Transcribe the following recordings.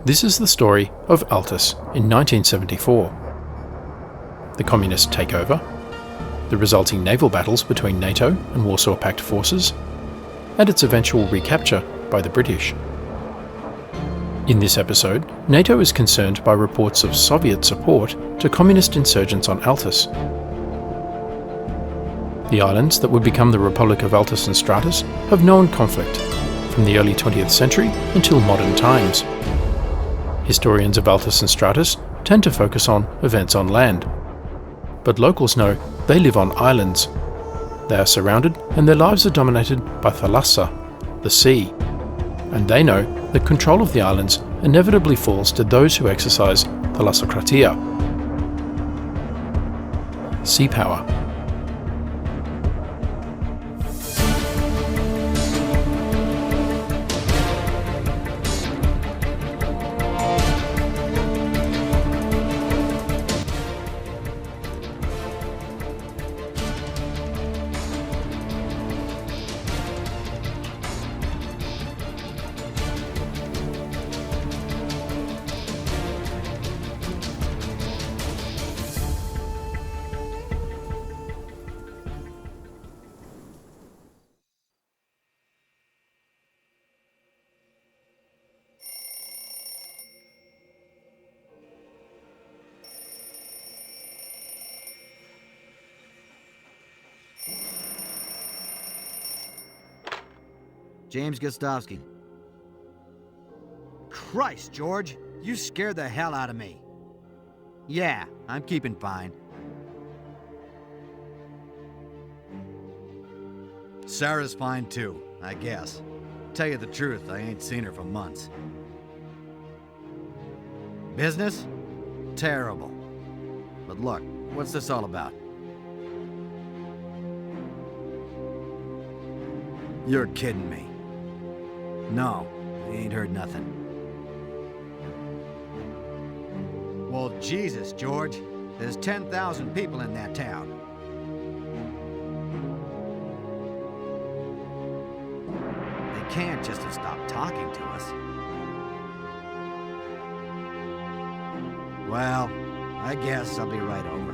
This is the story of Altis in 1974. The communist takeover, the resulting naval battles between NATO and Warsaw Pact forces, and its eventual recapture by the British. In this episode, NATO is concerned by reports of Soviet support to communist insurgents on Altis. The islands that would become the Republic of Altis and Stratis have known conflict from the early 20th century until modern times. Historians of Altis and Stratis tend to focus on events on land, but locals know they live on islands. They are surrounded and their lives are dominated by thalassa, the sea, and they know that control of the islands inevitably falls to those who exercise thalassokratia, sea power. James Gostovsky. Christ, George, you scared the hell out of me. Yeah, I'm keeping fine. Sarah's fine too, I guess. Tell you the truth, I ain't seen her for months. Business? Terrible. But look, what's this all about? You're kidding me. No, I ain't heard nothing. Well, Jesus, George. There's 10,000 people in that town. They can't just have stopped talking to us. Well, I guess I'll be right over.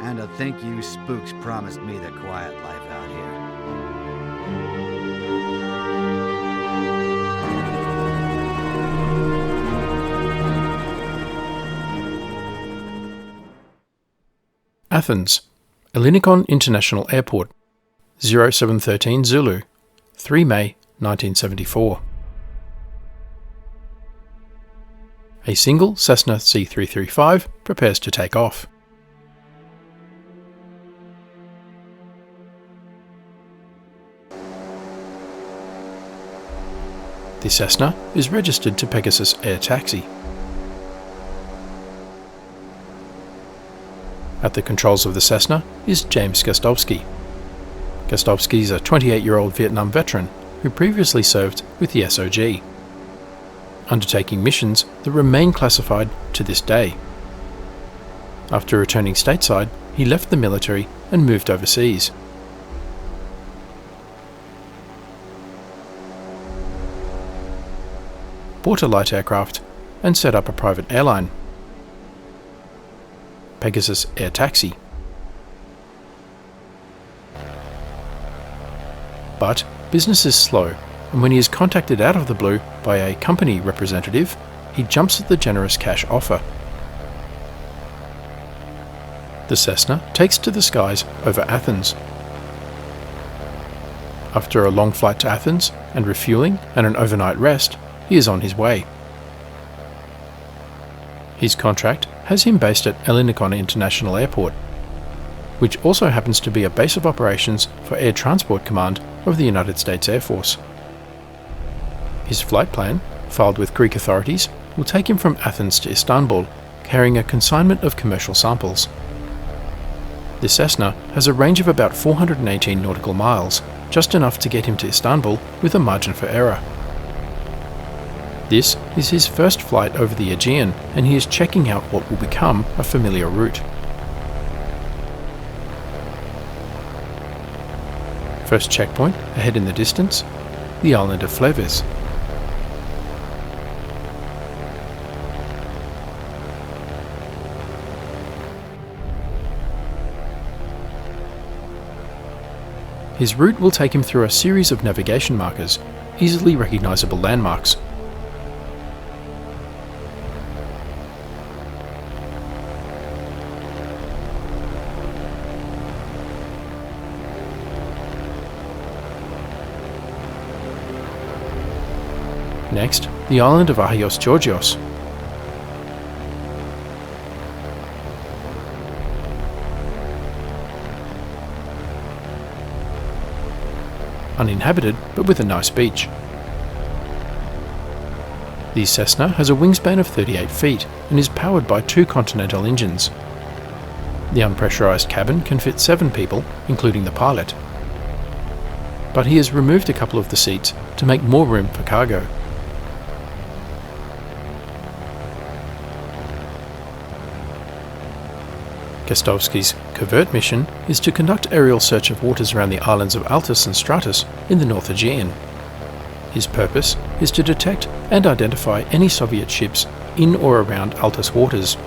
And I think you spooks promised me the quiet life out here. Athens, Ellinikon International Airport, 0713 Zulu, 3 May 1974. A single Cessna C335 prepares to take off. The Cessna is registered to Pegasus Air Taxi. At the controls of the Cessna is James Gostovsky. Gostovsky is a 28-year-old Vietnam veteran who previously served with the SOG, undertaking missions that remain classified to this day. After returning stateside, he left the military and moved overseas. Bought a light aircraft and set up a private airline, Pegasus Air Taxi. But business is slow, and when he is contacted out of the blue by a company representative, he jumps at the generous cash offer. The Cessna takes to the skies over Athens. After a long flight to Athens and refueling and an overnight rest, he is on his way. His contract has him based at Ellinikon International Airport, which also happens to be a base of operations for Air Transport Command of the United States Air Force. His flight plan, filed with Greek authorities, will take him from Athens to Istanbul, carrying a consignment of commercial samples. The Cessna has a range of about 418 nautical miles, just enough to get him to Istanbul with a margin for error. This is his first flight over the Aegean, and he is checking out what will become a familiar route. First checkpoint, ahead in the distance, the island of Fleves. His route will take him through a series of navigation markers, easily recognisable landmarks. Next, the island of Agios Georgios. Uninhabited, but with a nice beach. The Cessna has a wingspan of 38 feet and is powered by 2 Continental engines. The unpressurized cabin can fit 7 people, including the pilot. But he has removed a couple of the seats to make more room for cargo. Gostovski's covert mission is to conduct aerial search of waters around the islands of Altis and Stratis in the North Aegean. His purpose is to detect and identify any Soviet ships in or around Altis waters.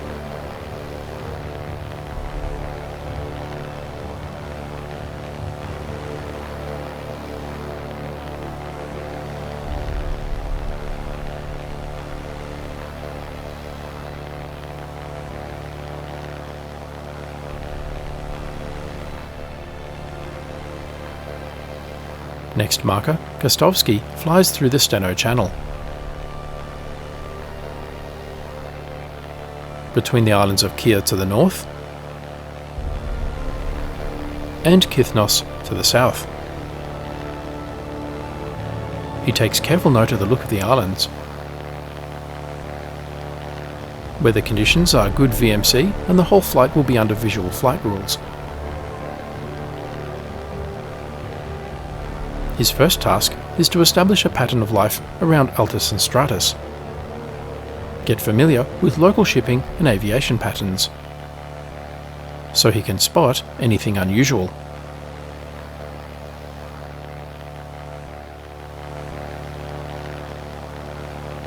Next marker, Gostovski flies through the Steno Channel. Between the islands of Kia to the north and Kithnos to the south. He takes careful note of the look of the islands. Weather conditions are good VMC and the whole flight will be under visual flight rules. His first task is to establish a pattern of life around Altis and Stratis. Get familiar with local shipping and aviation patterns, so he can spot anything unusual.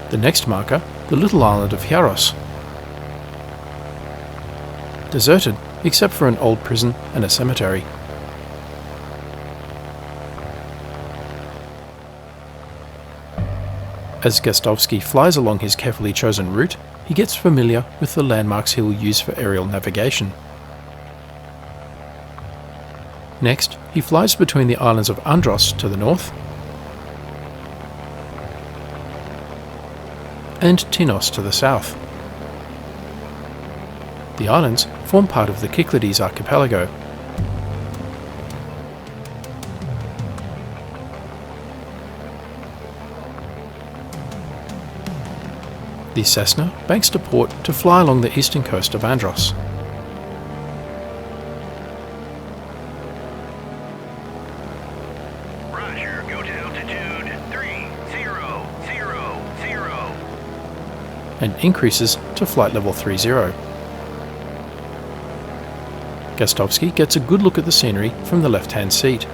The next marker, the little island of Hieros. Deserted except for an old prison and a cemetery. As Gostovski flies along his carefully chosen route, he gets familiar with the landmarks he will use for aerial navigation. Next, he flies between the islands of Andros to the north and Tinos to the south. The islands form part of the Cyclades archipelago. The Cessna banks to port to fly along the eastern coast of Andros. Roger, go to altitude 3000. And increases to flight level 30. Gostovski gets a good look at the scenery from the left-hand seat.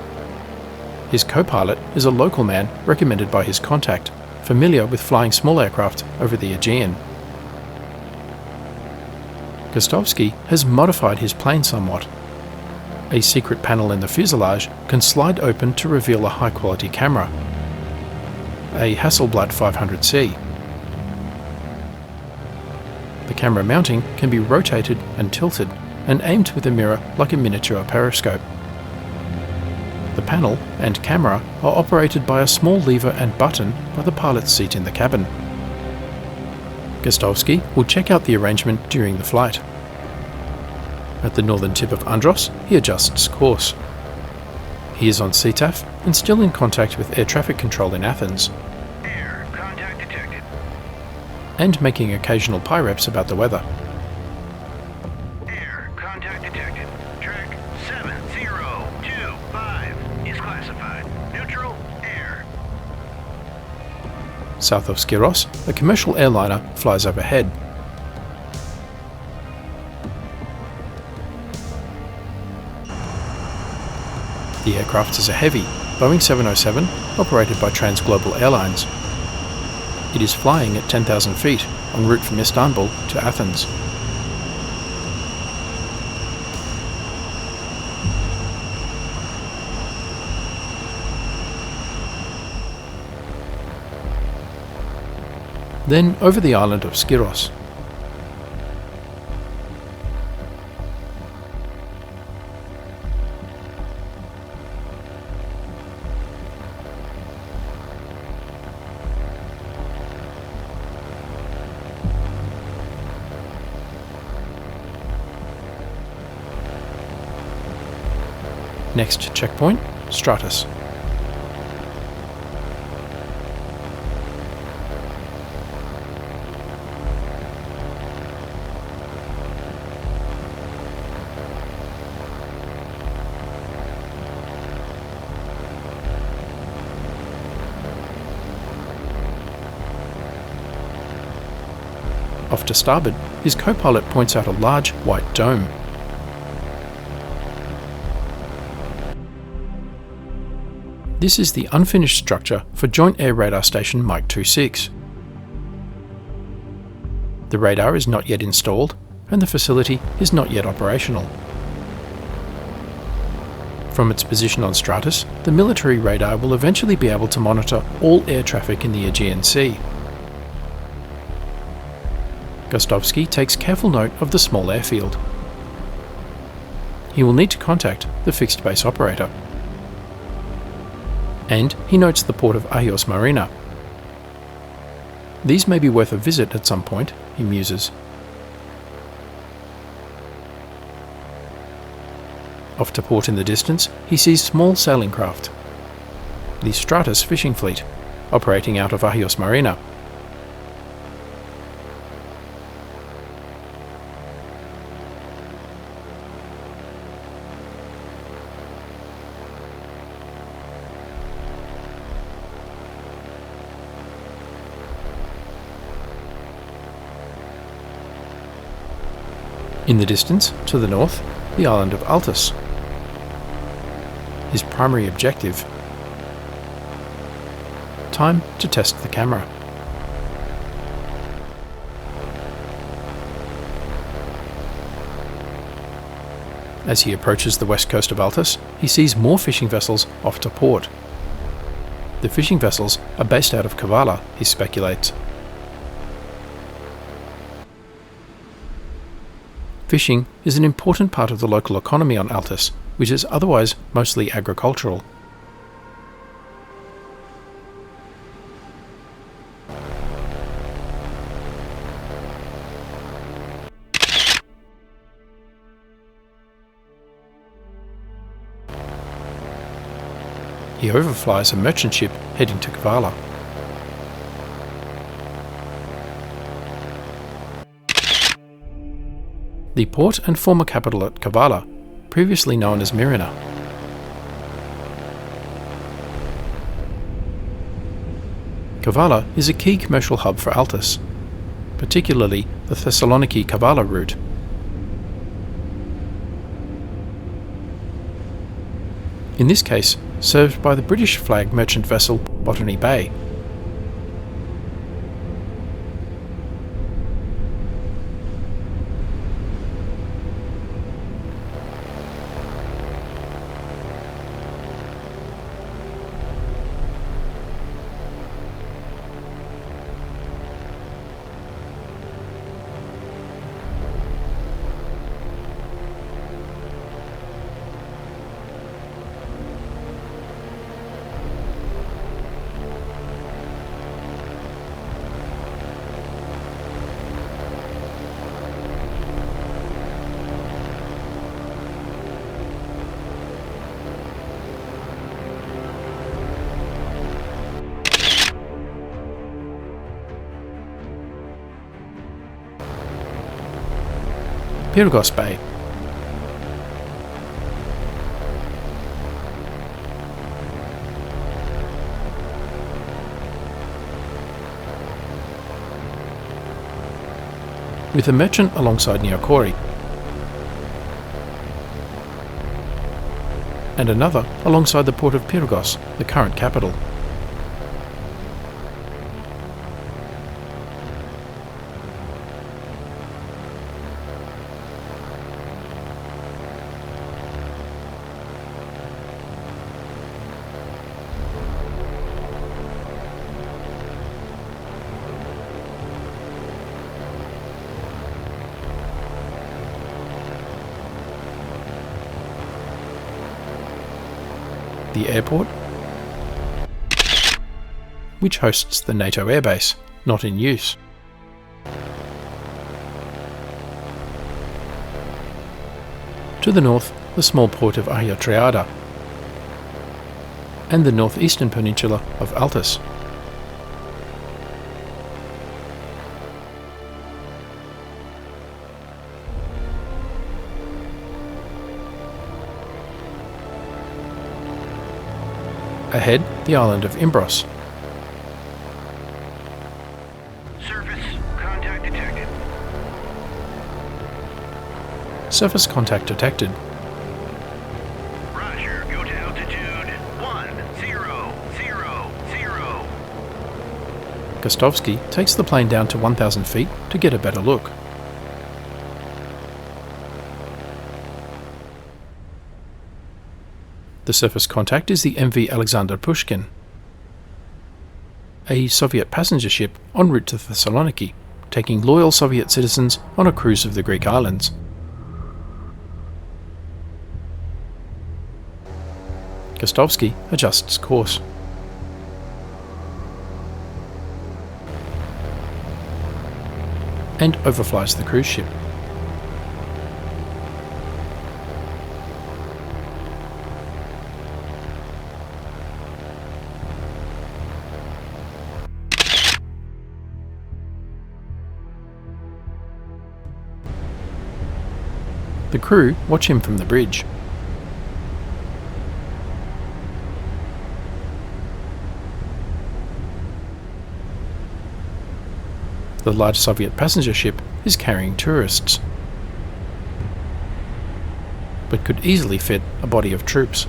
His co-pilot is a local man recommended by his contact, familiar with flying small aircraft over the Aegean. Gostovski has modified his plane somewhat. A secret panel in the fuselage can slide open to reveal a high-quality camera, a Hasselblad 500C. The camera mounting can be rotated and tilted and aimed with a mirror like a miniature periscope. The panel and camera are operated by a small lever and button by the pilot's seat in the cabin. Gostovski will check out the arrangement during the flight. At the northern tip of Andros, he adjusts course. He is on CTAF and still in contact with air traffic control in Athens, Air, contact detected. and making occasional pyreps about the weather. Air, contact detected. Track 7025 is classified. Neutral, air. South of Skiros, a commercial airliner flies overhead. The aircraft is a heavy Boeing 707 operated by Transglobal Airlines. It is flying at 10,000 feet en route from Istanbul to Athens. then over the island of Skiros. Next checkpoint, Stratis. Off to starboard, his co-pilot points out a large white dome. This is the unfinished structure for Joint Air Radar Station Mike 26. The radar is not yet installed, and the facility is not yet operational. From its position on Stratis, the military radar will eventually be able to monitor all air traffic in the Aegean Sea. Gostovsky takes careful note of the small airfield. He will need to contact the fixed base operator. And he notes the port of Agios Marina. These may be worth a visit at some point, he muses. Off to port in the distance, he sees small sailing craft. The Stratis fishing fleet, operating out of Agios Marina. In the distance, to the north, the island of Altis. His primary objective. Time to test the camera. As he approaches the west coast of Altis, he sees more fishing vessels off to port. The fishing vessels are based out of Kavala, he speculates. Fishing is an important part of the local economy on Altis, which is otherwise mostly agricultural. He overflies a merchant ship heading to Kavala. The port and former capital at Kavala, previously known as Myrina. Kavala is a key commercial hub for Altis, particularly the Thessaloniki-Kavala route. In this case, served by the British flag merchant vessel Botany Bay. Pyrgos Bay. With a merchant alongside Neokori, and another alongside the port of Pyrgos, the current capital. the airport, which hosts the NATO airbase, not in use. To the north, the small port of E03, and the northeastern peninsula of Altis. Ahead, the island of Imbros. Surface contact detected. Surface contact detected. Roger, go to altitude 1000. Gostovsky takes the plane down to 1,000 feet to get a better look. The surface contact is the MV Alexander Pushkin, a Soviet passenger ship en route to Thessaloniki, taking loyal Soviet citizens on a cruise of the Greek islands. Gostovsky adjusts course. And overflies the cruise ship. The crew watch him from the bridge. The large Soviet passenger ship is carrying tourists, but could easily fit a body of troops.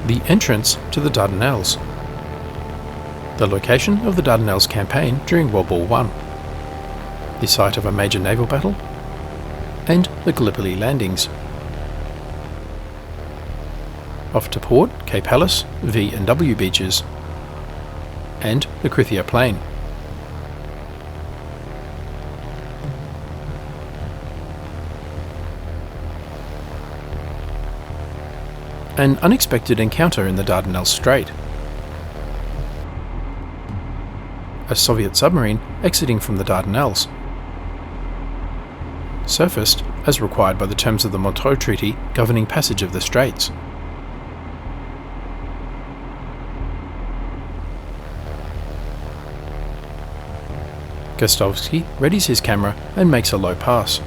The entrance to the Dardanelles. The location of the Dardanelles campaign during World War I, the site of a major naval battle, and the Gallipoli landings. Off to port, Cape Helles, V and W beaches, and the Krithia Plain. An unexpected encounter in the Dardanelles Strait. A Soviet submarine exiting from the Dardanelles. Surfaced as required by the terms of the Montreux Treaty governing passage of the straits. Gostovsky readies his camera and makes a low pass.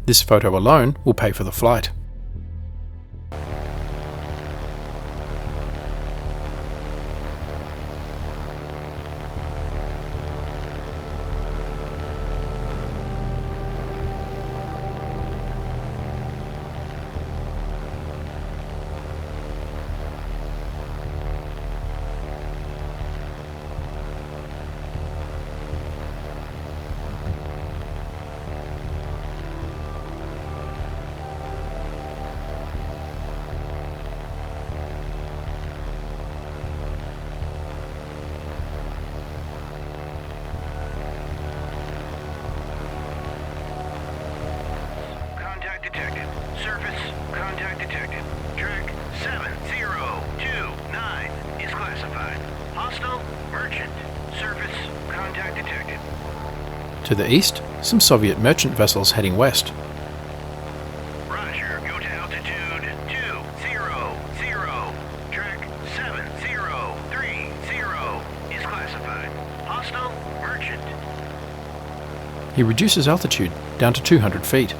This photo alone will pay for the flight. Detected. Surface contact detected. Track 7029 is classified. Hostile merchant. Surface contact detected. To the east, some Soviet merchant vessels heading west. Roger, go to altitude 200. Track 7030 is classified. Hostile merchant. He reduces altitude down to 200 feet.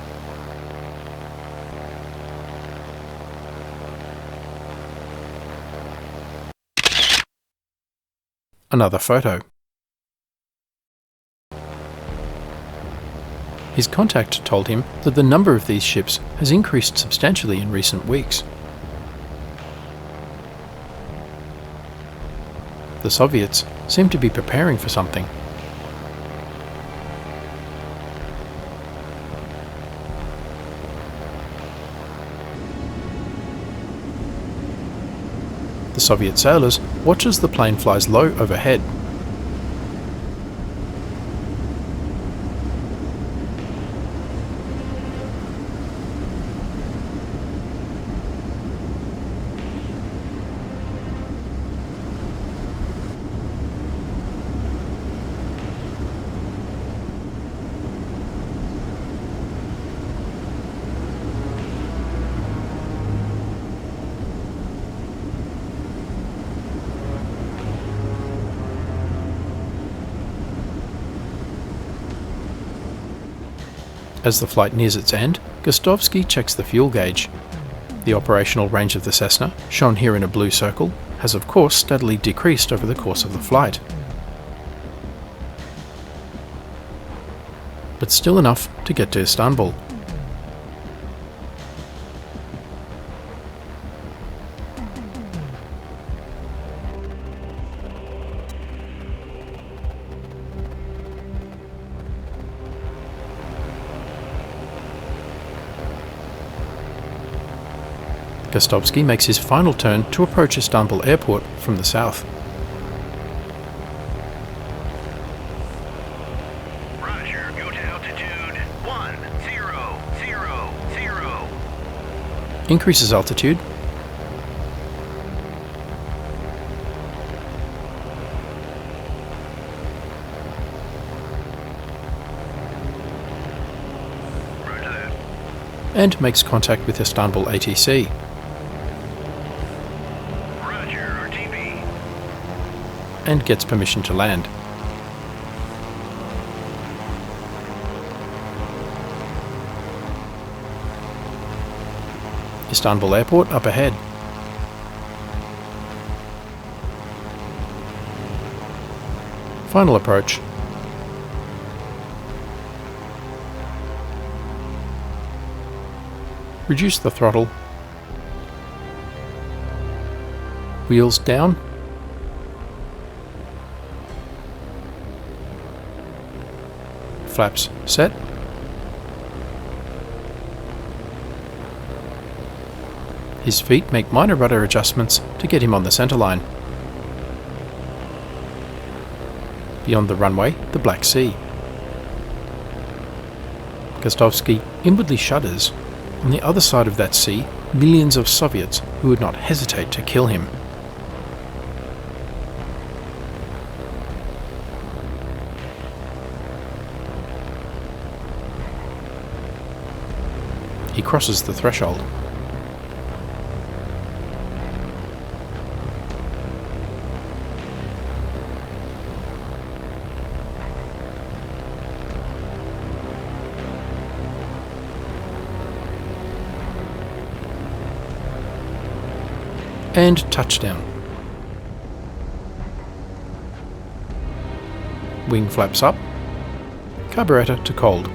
Another photo. His contact told him that the number of these ships has increased substantially in recent weeks. The Soviets seem to be preparing for something. The Soviet sailors watch as the plane flies low overhead. As the flight nears its end, Gostovsky checks the fuel gauge. The operational range of the Cessna, shown here in a blue circle, has of course steadily decreased over the course of the flight. But still enough to get to Istanbul. Gostovsky makes his final turn to approach Istanbul airport from the south. Roger, go to altitude 1000. Increases altitude. Roger that. And makes contact with Istanbul ATC. And gets permission to land. Istanbul Airport up ahead. Final approach. Reduce the throttle. Wheels down. Flaps set. His feet make minor rudder adjustments to get him on the centerline. Beyond the runway, the Black Sea. Gostovsky inwardly shudders. On the other side of that sea, millions of Soviets who would not hesitate to kill him. He crosses the threshold. And touchdown. Wing flaps up. Carburetor to cold.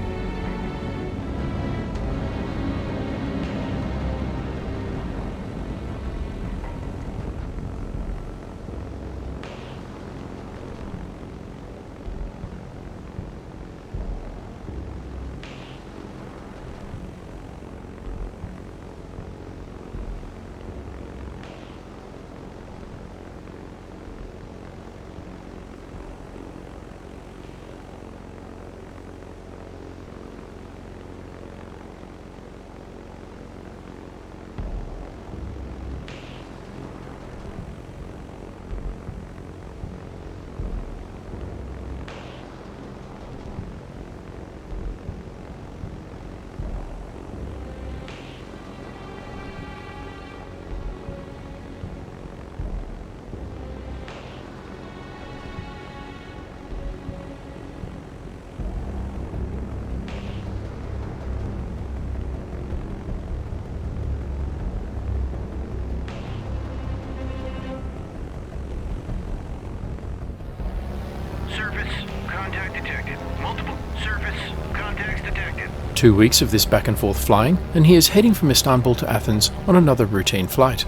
Surface contact detected. Multiple surface contacts detected. 2 weeks of this back and forth flying, and he is heading from Istanbul to Athens on another routine flight.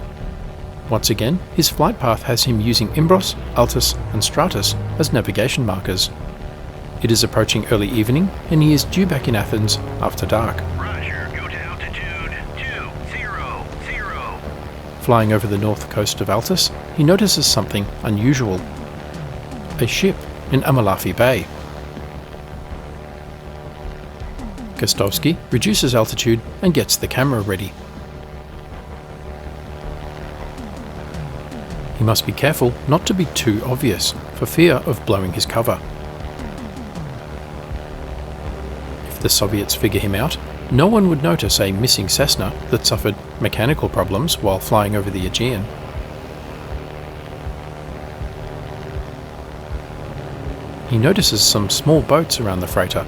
Once again, his flight path has him using Imbros, Altis and Stratis as navigation markers. It is approaching early evening, and he is due back in Athens after dark. Roger, go to altitude 200. Flying over the north coast of Altis, he notices something unusual. A ship in Amalfi Bay. Gostovsky reduces altitude and gets the camera ready. He must be careful not to be too obvious, for fear of blowing his cover. If the Soviets figure him out, no one would notice a missing Cessna that suffered mechanical problems while flying over the Aegean. He notices some small boats around the freighter.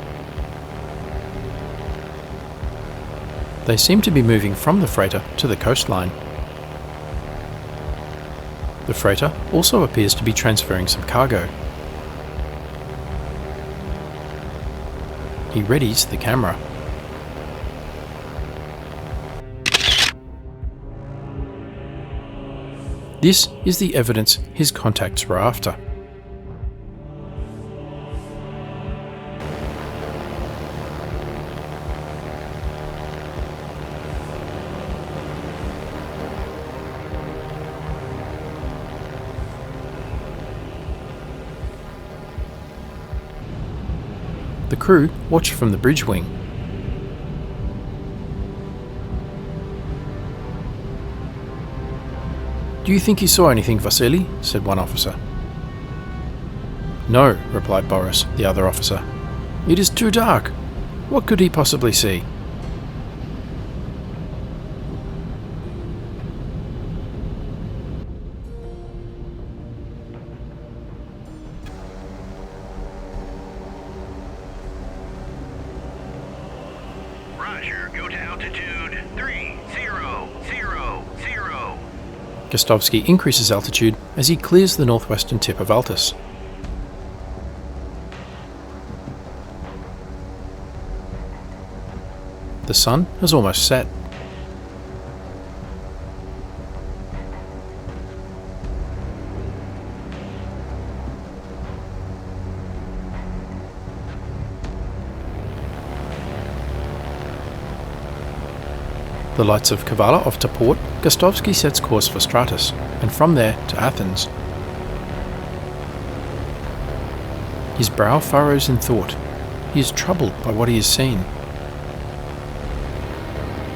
They seem to be moving from the freighter to the coastline. The freighter also appears to be transferring some cargo. He readies the camera. This is the evidence his contacts were after. The crew watched from the bridge wing. "Do you think he saw anything, Vasily?" said one officer. "No," replied Boris, the other officer. "It is too dark. What could he possibly see?" Roger, go to altitude 3000. Gostovsky increases altitude as he clears the northwestern tip of Altis. The sun has almost set. The lights of Kavala off to port, Gostovsky sets course for Stratis, and from there to Athens. His brow furrows in thought. He is troubled by what he has seen.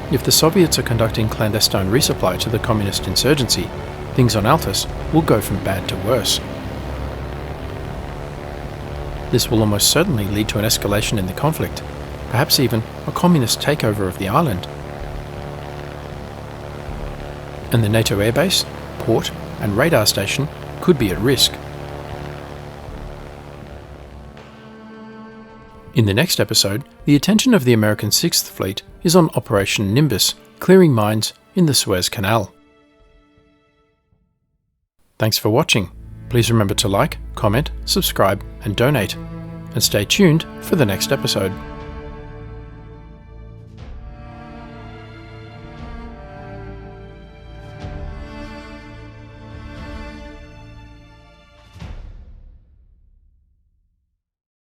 If the Soviets are conducting clandestine resupply to the communist insurgency, things on Altis will go from bad to worse. This will almost certainly lead to an escalation in the conflict, perhaps even a communist takeover of the island. And the NATO airbase, port, and radar station could be at risk. In the next episode, the attention of the American 6th Fleet is on Operation Nimbus, clearing mines in the Suez Canal. Thanks for watching. Please remember to like, comment, subscribe, and donate. And stay tuned for the next episode.